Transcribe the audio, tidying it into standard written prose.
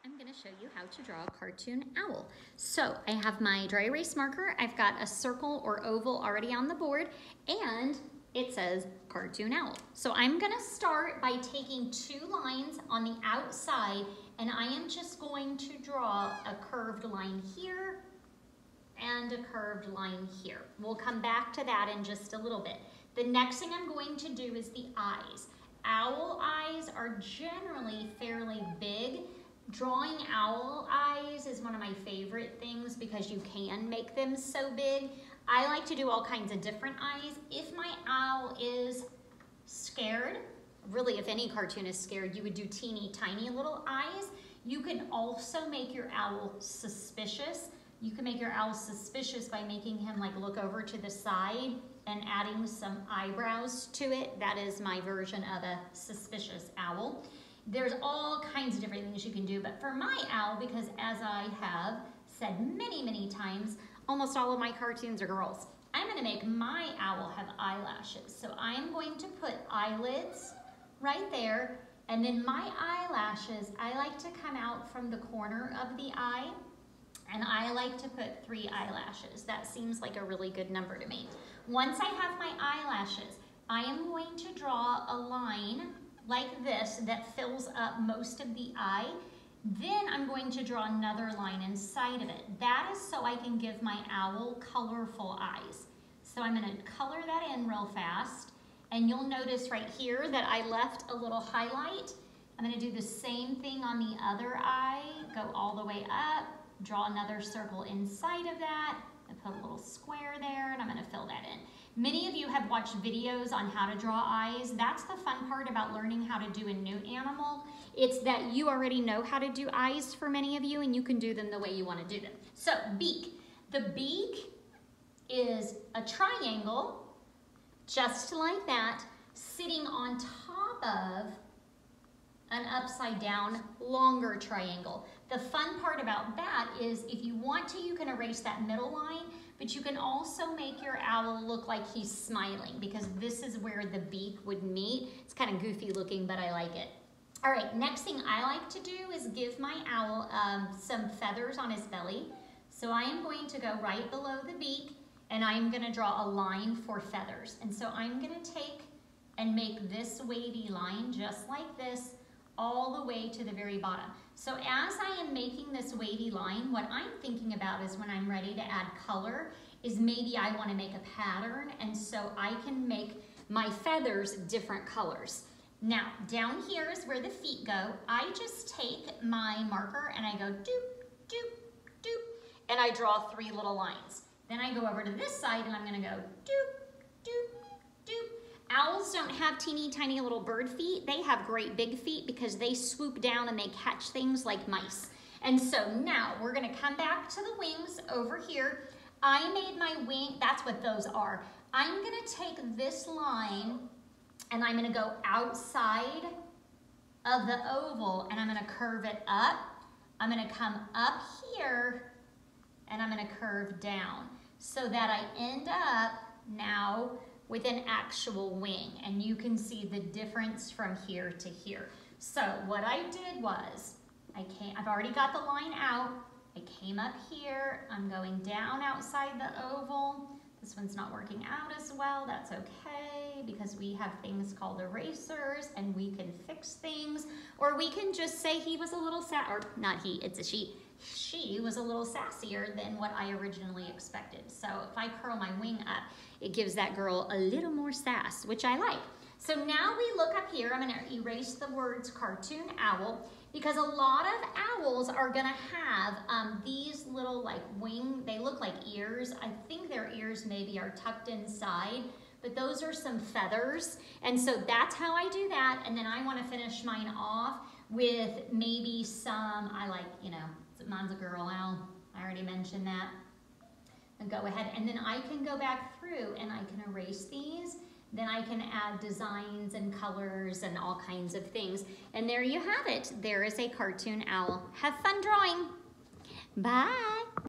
I'm going to show you how to draw a cartoon owl. So I have my dry erase marker. I've got a circle or oval already on the board, and it says cartoon owl. So I'm going to start by taking two lines on the outside, and I am just going to draw a curved line here and a curved line here. We'll come back to that in just a little bit. The next thing I'm going to do is the eyes. Owl eyes are generally fairly big. Drawing owl eyes is one of my favorite things because you can make them so big. I like to do all kinds of different eyes. If my owl is scared, really if any cartoon is scared, you would do teeny tiny little eyes. You can also make your owl suspicious. You can make your owl suspicious by making him like look over to the side and adding some eyebrows to it. That is my version of a suspicious owl. There's all kinds of different things you can do, but for my owl, because as I have said many, many times, almost all of my cartoons are girls. I'm gonna make my owl have eyelashes. So I'm going to put eyelids right there, and then my eyelashes, I like to come out from the corner of the eye, and I like to put 3 eyelashes. That seems like a really good number to me. Once I have my eyelashes, I am going to draw a line like this that fills up most of the eye. Then I'm going to draw another line inside of it. That is so I can give my owl colorful eyes. So I'm gonna color that in real fast. And you'll notice right here that I left a little highlight. I'm gonna do the same thing on the other eye, go all the way up, draw another circle inside of that, and put a little square there, and I'm gonna fill that in. Many of you have watched videos on how to draw eyes. That's the fun part about learning how to do a new animal. It's that you already know how to do eyes for many of you, and you can do them the way you want to do them. So beak. The beak is a triangle, just like that, sitting on top of an upside down longer triangle. The fun part about that is if you want to, you can erase that middle line, but you can also make your owl look like he's smiling because this is where the beak would meet. It's kind of goofy looking, but I like it. All right, next thing I like to do is give my owl some feathers on his belly. So I am going to go right below the beak and I'm gonna draw a line for feathers. And so I'm gonna take and make this wavy line just like this all the way to the very bottom. So as I am making this wavy line, what I'm thinking about is when I'm ready to add color is maybe I want to make a pattern, and so I can make my feathers different colors. Now, down here is where the feet go. I just take my marker and I go doop, doop, doop, and I draw 3 little lines. Then I go over to this side and I'm gonna go doop, doop, doop. Owls don't have teeny tiny little bird feet. They have great big feet because they swoop down and they catch things like mice. And so now we're gonna come back to the wings over here. I made my wing, that's what those are. I'm gonna take this line and I'm gonna go outside of the oval and I'm gonna curve it up. I'm gonna come up here and I'm gonna curve down so that I end up now with an actual wing, and you can see the difference from here to here. So what I did was, I've already got the line out, I came up here, I'm going down outside the oval. This one's not working out as well, that's okay, because we have things called erasers and we can fix things, or we can just say he was a little or not he, it's a she. She was a little sassier than what I originally expected. So if I curl my wing up, it gives that girl a little more sass, which I like. So now we look up here, I'm gonna erase the words cartoon owl, because a lot of owls are gonna have these little like wing, they look like ears. I think their ears maybe are tucked inside, but those are some feathers. And so that's how I do that. And then I wanna finish mine off with maybe some, I like, you know, mine's a girl owl, I already mentioned that. And go ahead, and then I can go back through and I can erase these. Then I can add designs and colors and all kinds of things. And there you have it. There is a cartoon owl. Have fun drawing. Bye.